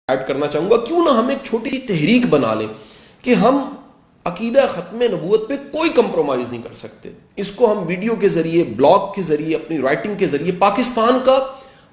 Add کرنا چاہوں گا، کیوں نہ ہم ایک چھوٹی سی تحریک بنا لیں کہ ہم عقیدہ ختم نبوت پہ کوئی کمپرومائز نہیں کر سکتے. اس کو ہم ویڈیو کے ذریعے، بلاگ کے ذریعے، اپنی رائٹنگ کے ذریعے پاکستان کا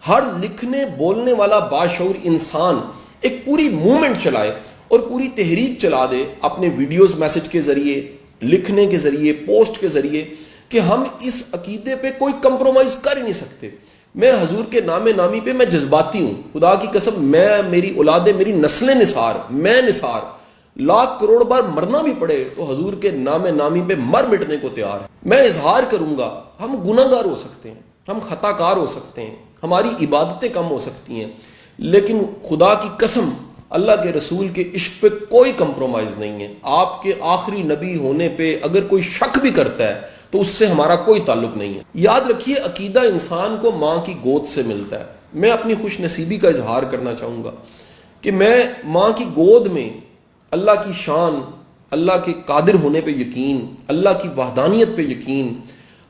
ہر لکھنے بولنے والا باشعور انسان ایک پوری موومنٹ چلائے اور پوری تحریک چلا دے اپنے ویڈیوز میسج کے ذریعے، لکھنے کے ذریعے، پوسٹ کے ذریعے، کہ ہم اس عقیدے پہ کوئی کمپرومائز کر ہی نہیں سکتے. میں حضور کے نام نامی پہ میں جذباتی ہوں، خدا کی قسم. میں، میری اولادیں، میری نسلیں نثار، میں نثار، لاکھ کروڑ بار مرنا بھی پڑے تو حضور کے نام نامی پہ مر مٹنے کو تیار ہے. میں اظہار کروں گا. ہم گناہ گار ہو سکتے ہیں، ہم خطا کار ہو سکتے ہیں، ہماری عبادتیں کم ہو سکتی ہیں، لیکن خدا کی قسم اللہ کے رسول کے عشق پہ کوئی کمپرومائز نہیں ہے. آپ کے آخری نبی ہونے پہ اگر کوئی شک بھی کرتا ہے تو اس سے ہمارا کوئی تعلق نہیں ہے. یاد رکھیے، عقیدہ انسان کو ماں کی گود سے ملتا ہے. میں اپنی خوش نصیبی کا اظہار کرنا چاہوں گا کہ میں ماں کی گود میں اللہ کی شان، اللہ کے قادر ہونے پہ یقین، اللہ کی وحدانیت پہ یقین،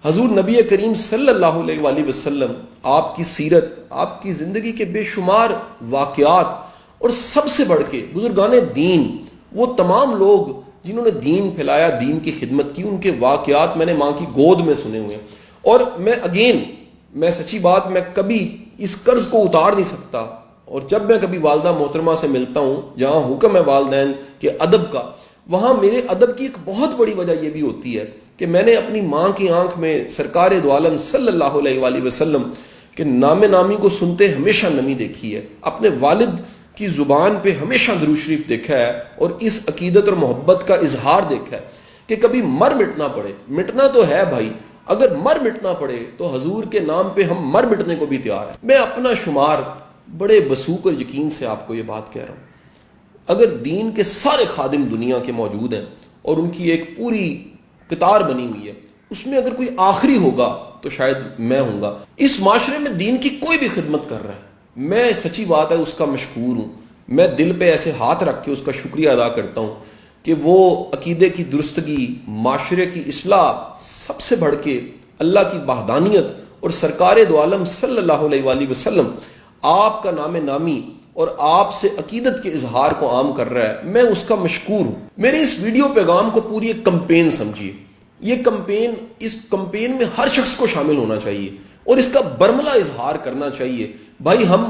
حضور نبی کریم صلی اللہ علیہ وآلہ وسلم، آپ کی سیرت، آپ کی زندگی کے بے شمار واقعات، اور سب سے بڑھ کے بزرگان دین، وہ تمام لوگ جنہوں نے دین پھیلایا، دین کی خدمت کی، ان کے واقعات میں نے ماں کی گود میں سنے ہوئے ہیں. اور میں سچی بات، میں کبھی اس قرض کو اتار نہیں سکتا. اور جب میں کبھی والدہ محترمہ سے ملتا ہوں، جہاں حکم ہے والدین کے ادب کا، وہاں میرے ادب کی ایک بہت بڑی وجہ یہ بھی ہوتی ہے کہ میں نے اپنی ماں کی آنکھ میں سرکار دو عالم صلی اللہ علیہ وآلہ وسلم کے نام نامی کو سنتے ہمیشہ نمی دیکھی ہے، اپنے والد کی زبان پہ ہمیشہ درود شریف دیکھا ہے، اور اس عقیدت اور محبت کا اظہار دیکھا ہے کہ کبھی مر مٹنا پڑے. مٹنا تو ہے بھائی، اگر مر مٹنا پڑے تو حضور کے نام پہ ہم مر مٹنے کو بھی تیار ہیں. میں اپنا شمار بڑے وثوق اور یقین سے آپ کو یہ بات کہہ رہا ہوں. اگر دین کے سارے خادم دنیا کے موجود ہیں اور ان کی ایک پوری قطار بنی ہوئی ہے، اس میں اگر کوئی آخری ہوگا تو شاید میں ہوں گا. اس معاشرے میں دین کی کوئی بھی خدمت کر رہا ہے، میں سچی بات ہے اس کا مشکور ہوں. میں دل پہ ایسے ہاتھ رکھ کے اس کا شکریہ ادا کرتا ہوں کہ وہ عقیدے کی درستگی، معاشرے کی اصلاح، سب سے بڑھ کے اللہ کی وحدانیت اور سرکار دو عالم صلی اللہ علیہ وآلہ وسلم آپ کا نام نامی اور آپ سے عقیدت کے اظہار کو عام کر رہا ہے. میں اس کا مشکور ہوں. میرے اس ویڈیو پیغام کو پوری ایک کمپین سمجھیے. یہ کمپین، اس کمپین میں ہر شخص کو شامل ہونا چاہیے اور اس کا برملا اظہار کرنا چاہیے. بھائی، ہم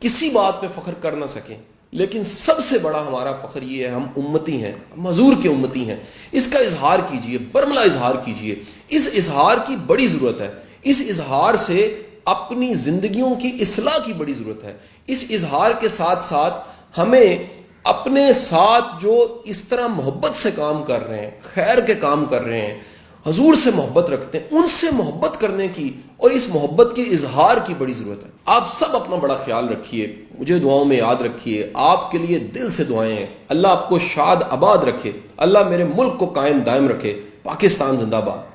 کسی بات پہ فخر کر نہ سکیں، لیکن سب سے بڑا ہمارا فخر یہ ہے، ہم امتی ہیں، ہم حضور کے امتی ہیں. اس کا اظہار کیجئے، برملا اظہار کیجئے. اس اظہار کی بڑی ضرورت ہے. اس اظہار سے اپنی زندگیوں کی اصلاح کی بڑی ضرورت ہے. اس اظہار کے ساتھ ساتھ ہمیں اپنے ساتھ جو اس طرح محبت سے کام کر رہے ہیں، خیر کے کام کر رہے ہیں، حضور سے محبت رکھتے ہیں، ان سے محبت کرنے کی اور اس محبت کے اظہار کی بڑی ضرورت ہے. آپ سب اپنا بڑا خیال رکھیے، مجھے دعاؤں میں یاد رکھیے. آپ کے لیے دل سے دعائیں ہیں. اللہ آپ کو شاد آباد رکھے، اللہ میرے ملک کو قائم دائم رکھے. پاکستان زندہ باد.